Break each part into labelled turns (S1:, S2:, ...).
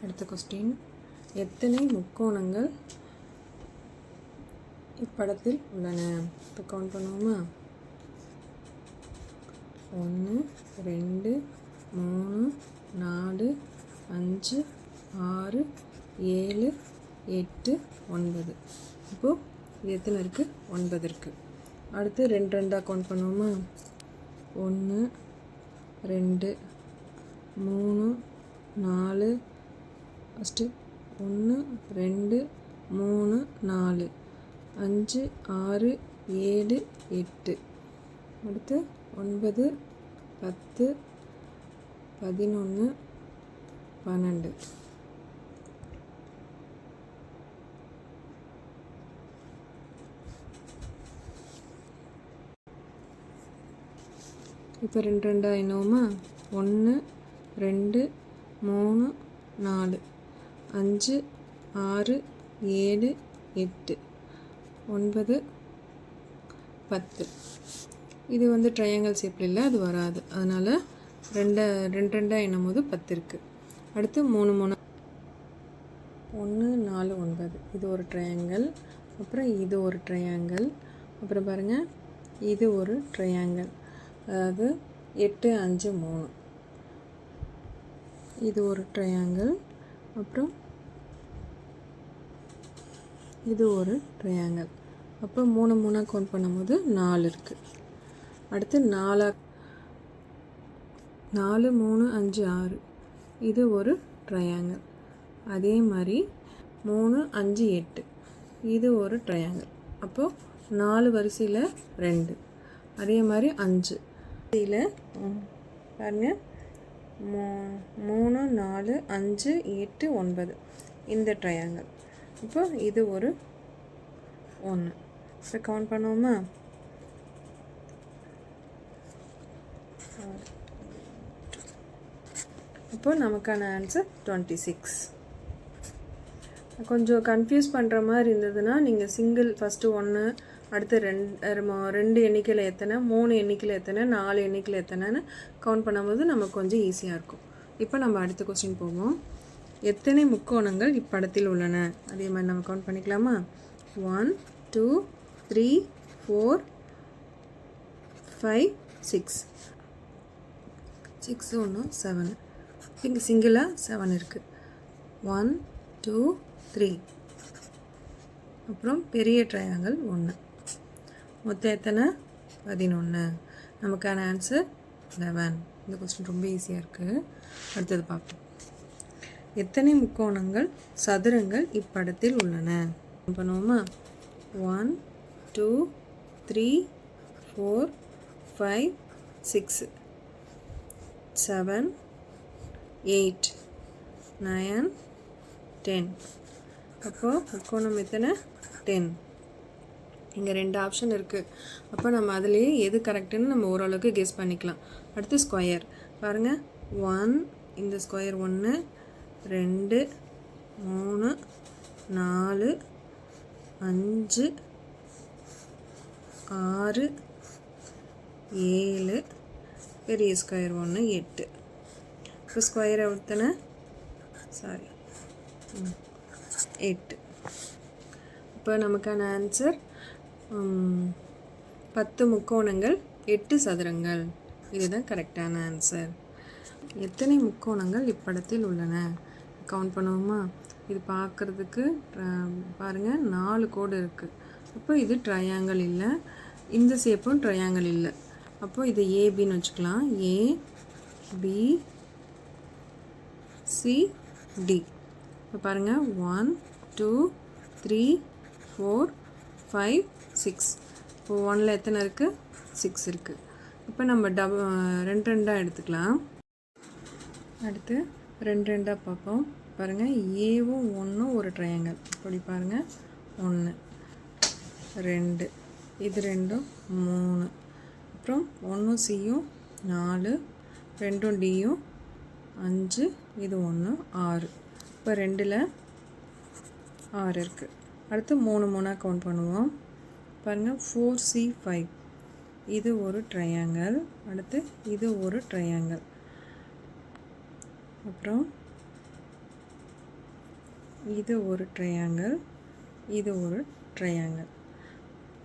S1: அடுத்த கொஸ்டின், எத்தனை முக்கோணங்கள் இப்படத்தில் உள்ளன? இப்போ கவுண்ட் பண்ணுவோமா? 1 2 3 4 5 6 7 8 9. இப்போது இது எத்தனை இருக்குது? 9 இருக்குது. அடுத்து 2 2 கவுண்ட் பண்ணுவோமா? 1 2 3 4 ஃபஸ்ட்டு 1 2 3 4 5 6 7 8. அடுத்து 9 10 11 12. இப்போ 2 2 என்னவோமா? 1 2 3 4 5 6 7 8 9 10. இது வந்து ட்ரையாங்கிள் ஷேப்பில் இல்லை, அது வராது. அதனால் 2 2 என்னும் போது 10 இருக்குது. அடுத்து 3 3 1 4 9. இது ஒரு ட்ரையாங்கிள். அப்புறம் இது ஒரு ட்ரையாங்கிள். அப்புறம் பாருங்கள், இது ஒரு ட்ரையாங்கிள். அதாவது 8 5 3. இது ஒரு ட்ரையாங்கிள். அப்புறம் இது ஒரு ட்ரையாங்கிள். அப்போ 3 3 கவுண்ட் பண்ணும்போது 4 இருக்குது. அடுத்து 4 3 5 6. இது ஒரு ட்ரையாங்கிள். அதே மாதிரி 3 5 8. இது ஒரு ட்ரையாங்கிள். அப்போது 4 வரிசையில் 2. அதே மாதிரி 5 வரிசையில் பாருங்கள், 3 4 5 8 9. இந்த ட்ரையாங்கிள். இப்போ இது ஒரு 1. இப்போ கவுண்ட் பண்ணுவோமா? இப்போ நமக்கான ஆன்சர் 26. கொஞ்சம் கன்ஃபியூஸ் பண்ணுற மாதிரி இருந்ததுன்னா நீங்கள் சிங்கிள் ஃபஸ்ட்டு 1, அடுத்து 2 எண்ணிக்கையில் எத்தனை, 3 எண்ணிக்கையில் எத்தனை, 4 எண்ணிக்கையில் எத்தனைன்னு கவுண்ட் பண்ணும்போது நமக்கு கொஞ்சம் ஈஸியாக இருக்கும். இப்போ நம்ம அடுத்த கொஸ்டின் போவோம். எத்தனை முக்கோணங்கள் இப்படத்தில் உள்ளன? அதே மாதிரி நம்ம கவுண்ட் பண்ணிக்கலாமா? 1 2 3 4 5 6. 6 1 7. இங்கே சிங்கிளாக 7 இருக்குது. 1 2 3. அப்புறம் பெரிய ட்ரையாங்கிள் 1. மொத்தம் எத்தனை? 11. நமக்கான ஆன்சர் 11. இந்த கொஸ்டின் ரொம்ப ஈஸியாக இருக்குது. அடுத்தது பார்ப்போம். எத்தனை முக்கோணங்கள் சதுரங்கள் இப்படத்தில் உள்ளன? பண்ணுவோமா? 1 2 3 4 5 6 7 8 9 10. அப்போது முக்கோணம் எத்தனை? 10. இங்கே 2 ஆப்ஷன் இருக்குது. அப்போ நம்ம அதுலேயே எது கரெக்டுன்னு நம்ம ஓரளவுக்கு கெஸ் பண்ணிக்கலாம். அடுத்து ஸ்கொயர் பாருங்கள். 1 இந்த ஸ்கொயர் 1 2 3 4 5 6 7. பெரிய ஸ்கொயர் 1 8. இப்போ ஸ்கொயர் எத்தனை? 8. இப்போ நமக்கான ஆன்சர் 10 முக்கோணங்கள் 8 சதுரங்கள். இதுதான் கரெக்டான ஆன்சர். எத்தனை முக்கோணங்கள் இப்படத்தில் உள்ளன? கவுண்ட் பண்ணுவோமா? இது பார்க்குறதுக்கு பாருங்கள் 4 கோடு இருக்குது. அப்போ இது ட்ரையாங்கிள் இல்லை, இந்த ஷேப்பும் ட்ரையாங்கிள் இல்லை. அப்போது இது ஏபின்னு வச்சுக்கலாம். ஏ பி சி டி. இப்போ பாருங்கள் 1 2 3 4 5 6. இப்போ 1ல் எத்தனை இருக்குது? 6 இருக்குது. இப்போ நம்ம 2 2 எடுத்துக்கலாம். அடுத்து 2 2 பார்ப்போம். பாருங்கள், ஏவும் 1 ஒரு ட்ரையாங்கிள். அப்படி பாருங்கள், 1 2 இது 2 3. அப்புறம் 1 சியும் 4 2 டியும் 5 இது 1 6. இப்போ 2ல் 6 இருக்குது. அடுத்து 3 3 கவுண்ட் பண்ணுவோம். பாருங்கள் 4C5. இது ஒரு ட்ரையாங்கிள். அடுத்து இது ஒரு ட்ரையாங்கிள். அப்புறம் இது ஒரு ட்ரையாங்கிள், இது ஒரு ட்ரையாங்கிள்.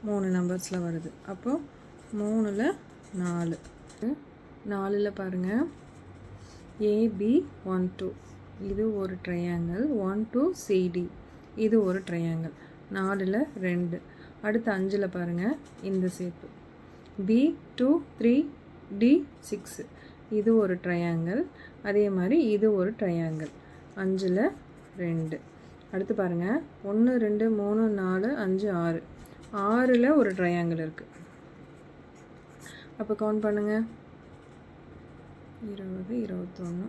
S1: 3 நம்பர்ஸில் வருது. அப்போது 3ல் 4. 4ல் பாருங்கள், ஏபி 1 2 இது ஒரு ட்ரையாங்கிள். 1 2 சிடி இது ஒரு ட்ரையாங்கிள். 4ல் 2. அடுத்து 5ல் பாருங்கள், இந்த ஷேப்பு B2 3 D6 இது ஒரு ட்ரையாங்கிள். அதே மாதிரி இது ஒரு ட்ரையாங்கிள். 5ல் 2. அடுத்து பாருங்கள், 1 2 3 4 5 6. 6ல் ஒரு ட்ரையாங்கிள் இருக்குது. அப்போ கவுண்ட் பண்ணுங்கள், 20 21.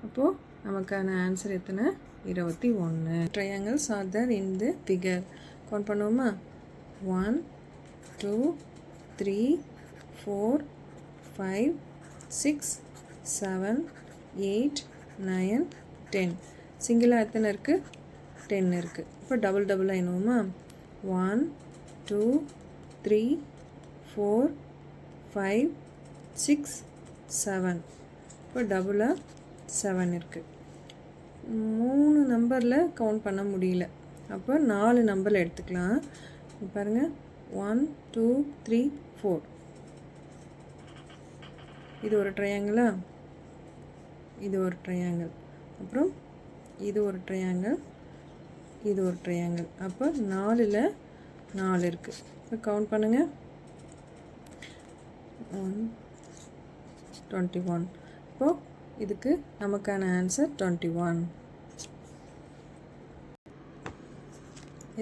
S1: அப்போது நமக்கான ஆன்சர் எத்தனை? 21. Triangles are there in the figure. Count பண்ணுவோமா? 1 2 3 4 5 6 7 8 9 10. சிங்கிளாக எத்தனை இருக்குது? 10 இருக்குது. இப்போ டபுளாக என்னவோமா? 1 2 3 4 5 6 7. இப்போ டபுளாக 7 இருக்குது. 3 நம்பரில் கவுண்ட் பண்ண முடியல. அப்போ 4 நம்பரில் எடுத்துக்கலாம். பாருங்கள், 1 2 3 4. இது ஒரு ட்ரையாங்கிளா? இது ஒரு ட்ரையாங்கிள். அப்புறம் இது ஒரு ட்ரையாங்கிள், இது ஒரு ட்ரையாங்கிள். அப்போ 4ல் 4 இருக்குது. இப்போ கவுண்ட் பண்ணுங்கள், 1 21. இப்போது இதுக்கு நமக்கான ஆன்சர் 21.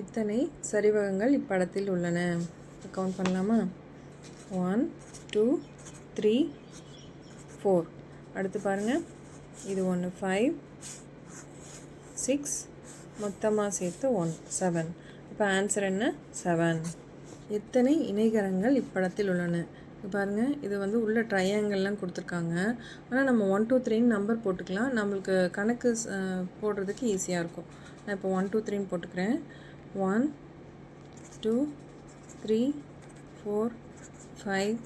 S1: எத்தனை சரிவகங்கள் இப்படத்தில் உள்ளன? கவுண்ட் பண்ணலாமா? 1 2 3 4. அடுத்து பாருங்கள், இது 1 5 6, மொத்தமாக சேர்த்து 1 7. இப்போ ஆன்சர் என்ன? 7. எத்தனை இணைகரங்கள் இப்படத்தில் உள்ளன? பாருங்கள், இது வந்து உள்ள ட்ரையாங்கிள்லாம் கொடுத்துருக்காங்க. ஆனால் நம்ம 1 2 3 நம்பர் போட்டுக்கலாம். நம்மளுக்கு கணக்கு போடுறதுக்கு ஈஸியாக இருக்கும். நான் இப்போ 1 2 3 போட்டுக்கிறேன். 1 2 3 4 5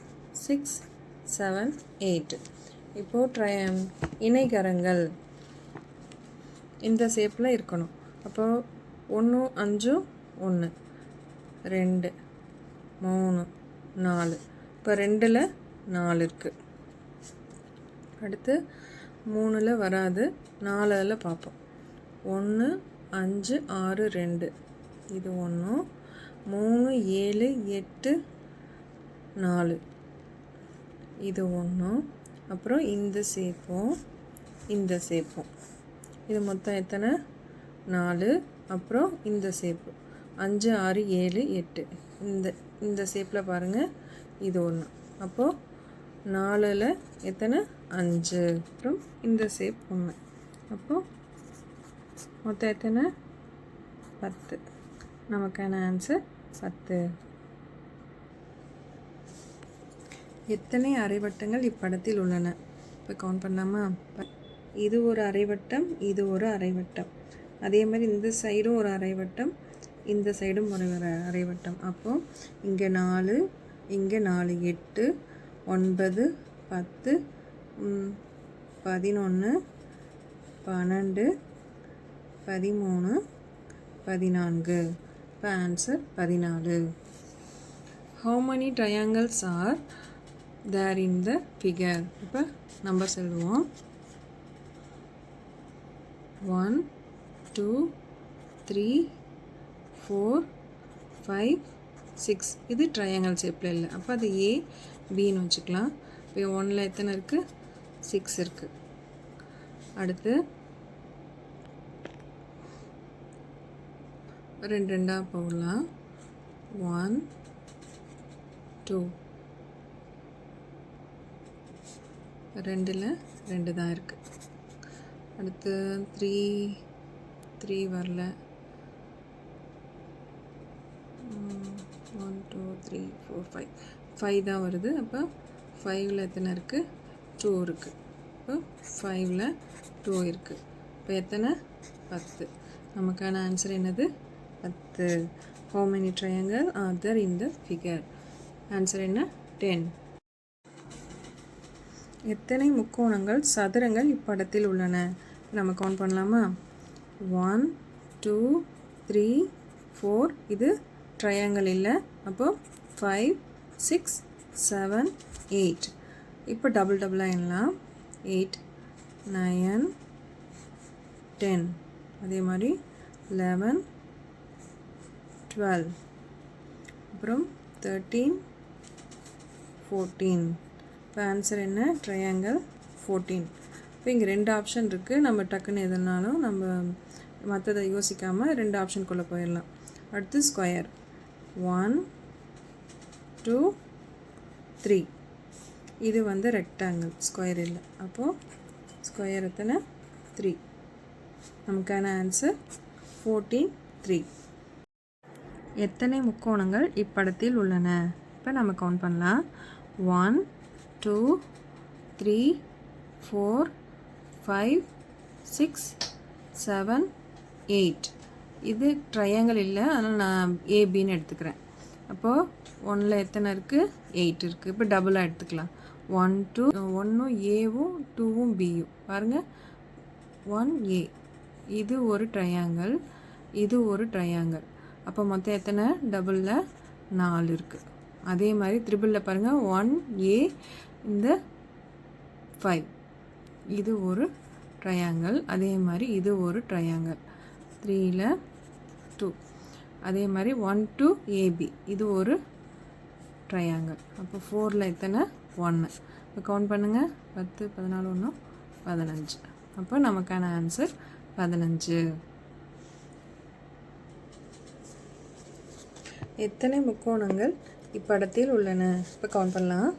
S1: 6 7 8. இப்போது இணைகரங்கள் இந்த ஷேப்பில் இருக்கணும். அப்போது 1 5 1 2 3 4. இப்போ 2ல் 4 இருக்குது. அடுத்து 3ல் வராது, 4ல் பார்ப்போம். 1 5 6 2 இது 1, 3 7 8 4 இது 1. அப்புறம் இந்த ஷேப்பும் இந்த ஷேப்பும், இது மொத்தம் எத்தனை? 4. அப்புறம் இந்த ஷேப்பு 5 6 7 8. இந்த ஷேப்பில் பாருங்கள், இது 1. அப்போது 4ல் எத்தனை? 5. அப்புறம் இந்த ஷேப் 1. அப்போது மொத்தம் எத்தனை? 10. நமக்கான ஆன்சர் 10. எத்தனை அரைவட்டங்கள் இப்படத்தில் உள்ளன? இப்போ கவுண்ட் பண்ணலாமா? இது ஒரு அரைவட்டம், இது ஒரு அரைவட்டம். அதே மாதிரி இந்த சைடும் ஒரு அரைவட்டம், இந்த சைடும் ஒரு அரைவட்டம். அப்போது இங்கே 4, இங்கே 4 8 9 10 11 12 13 14. இப்போ answer 14. How many triangles are there in the figure? இப்போ நம்பர்ஸ் எழுதுவோம். 1 2 3 4 5 6. இது ட்ரையாங்கிள் ஷேப்பில் இல்லை. அப்போ அது ஏ பின்னு வச்சுக்கலாம். இப்போ 1ல் எத்தனை இருக்குது? 6 இருக்குது. அடுத்து 2 2 போடலாம். 1 2. 2ல் 2 தான் இருக்குது. அடுத்து 3 வரல. 1 2 3 4 5 தான் வருது. அப்போ 5ல் எத்தனை இருக்குது? 2 இருக்குது. இப்போ 5ல் 2 இருக்குது. இப்போ எத்தனை? 10. நமக்கான ஆன்சர் என்னது? 10. How many triangles are there in the figure? Answer என்ன? 10. எத்தனை முக்கோணங்கள் சதுரங்கள் இப்படத்தில் உள்ளன? நம்ம கவுண்ட் பண்ணலாமா? 1 2 3 4 இது ட்ரையாங்கிள் இல்லை, அப்போது 5 6 7 8. இப்போ டபுளாக எண்ணலாம். 8 9 10, அதே மாதிரி 11 12, அப்புறம் 13 14. இப்போ ஆன்சர் என்ன? ட்ரையாங்கிள் 14. இப்போ இங்கே 2 ஆப்ஷன் இருக்குது. நம்ம டக்குன்னு எதுனாலும் நம்ம மற்றதை யோசிக்காமல் 2 ஆப்ஷனுக்குள்ளே போயிடலாம். அடுத்து ஸ்கொயர் 1 2 3. இது வந்து ரெக்டாங்கிள், ஸ்கொயர் இல்லை. அப்போது ஸ்கொயர் எத்தனை? 3. நமக்கான ஆன்சர் 14 3. எத்தனை முக்கோணங்கள் இப்படத்தில் உள்ளன? இப்போ நம்ம கவுண்ட் பண்ணலாம். 1 2 3 4 5 6 7 8. இது ட்ரையாங்கிள் இல்லை, அதனால் நான் ஏபின்னு எடுத்துக்கிறேன். அப்போது 1ல் எத்தனை இருக்குது? 8 இருக்குது. இப்போ டபுளாக எடுத்துக்கலாம். 1 2 1ம் ஏவும் 2வும் பியும். பாருங்கள், 1A இது ஒரு ட்ரையாங்கிள், இது ஒரு ட்ரையாங்கிள். அப்போ மொத்தம் எத்தனை? டபுளில் 4 இருக்குது. அதே மாதிரி த்ரிபிளில் பாருங்கள், 1A இந்த 5 இது ஒரு ட்ரையாங்கிள். அதே மாதிரி இது ஒரு ட்ரையாங்கிள். 3ல் 2. அதே மாதிரி 1 2 AB இது ஒரு ட்ரையாங்கிள். அப்போ 4ல் எத்தனை? 1. இப்போ கவுண்ட் பண்ணுங்கள். 10 14 1 15. அப்போ நமக்கான ஆன்சர் 15. எத்தனை முக்கோணங்கள் இப்படத்தில் உள்ளன? இப்போ கவுண்ட் பண்ணலாம்.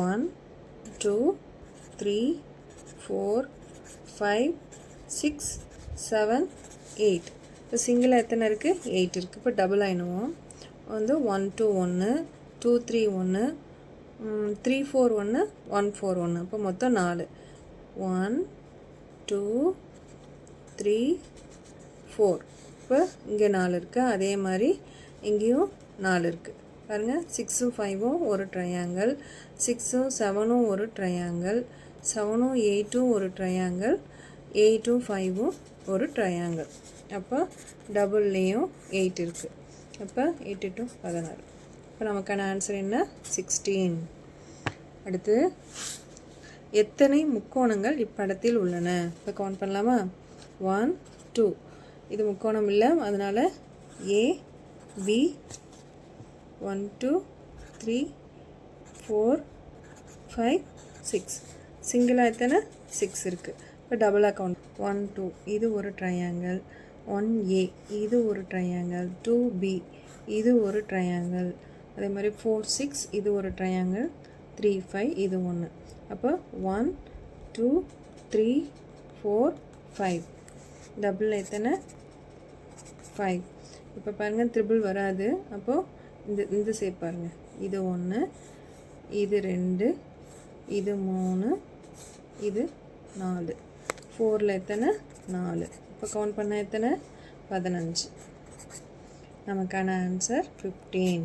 S1: 1 2 3 4 5 6 7 8. இப்போ சிங்கிளாக எத்தனை இருக்குது? 8 இருக்குது. இப்போ டபுள் ஆயிடுவோம். வந்து 1 2 1 2 3 1 3 4 1 1 4 1. இப்போ மொத்தம் 4. 1 2 3 4. இப்போ இங்கே 4 இருக்குது. அதே மாதிரி இங்கேயும் 4 இருக்குது. பாருங்கள், 6ம் 5ம் ஒரு ட்ரையாங்கிள், 6ம் 7ம் ஒரு ட்ரையாங்கிள், 7ம் 8ம் ஒரு ட்ரையாங்கிள், 8ம் 5ம் ஒரு ட்ரையாங்கிள். அப்போ டபுள்லேயும் 8 இருக்குது. அப்போ 8 to 16. இப்போ நமக்கான ஆன்சர் என்ன? 16. அடுத்து எத்தனை முக்கோணங்கள் இப்படத்தில் உள்ளன? இப்போ கவுண்ட் பண்ணலாமா? 1 2. இது முக்கோணம் இல்லை, அதனால் A B 1 2 3 4 5 6. சிங்கிளாக எத்தனை? 6 இருக்குது. இப்போ டபுளாக கவுண்ட் 1 2 இது ஒரு ட்ரையாங்கிள், 1A இது ஒரு ட்ரையாங்கிள், 2B இது ஒரு ட்ரையாங்கிள், அதே மாதிரி 4 6 இது ஒரு ட்ரையாங்கிள், 3 5 இது ஒன்று. அப்போ 1 2 3 4 5. டபுள் எத்தனை? 5. இப்போ பாருங்கள், ட்ரிபிள் வராது. அப்போது இந்த ஷேப் பாருங்கள். இது 1 இது 2 இது 3 இது 4. 4ல் எத்தனை? 4. இப்போ கவுண்ட் பண்ண எத்தனை? 15. நமக்கான ஆன்சர் 15.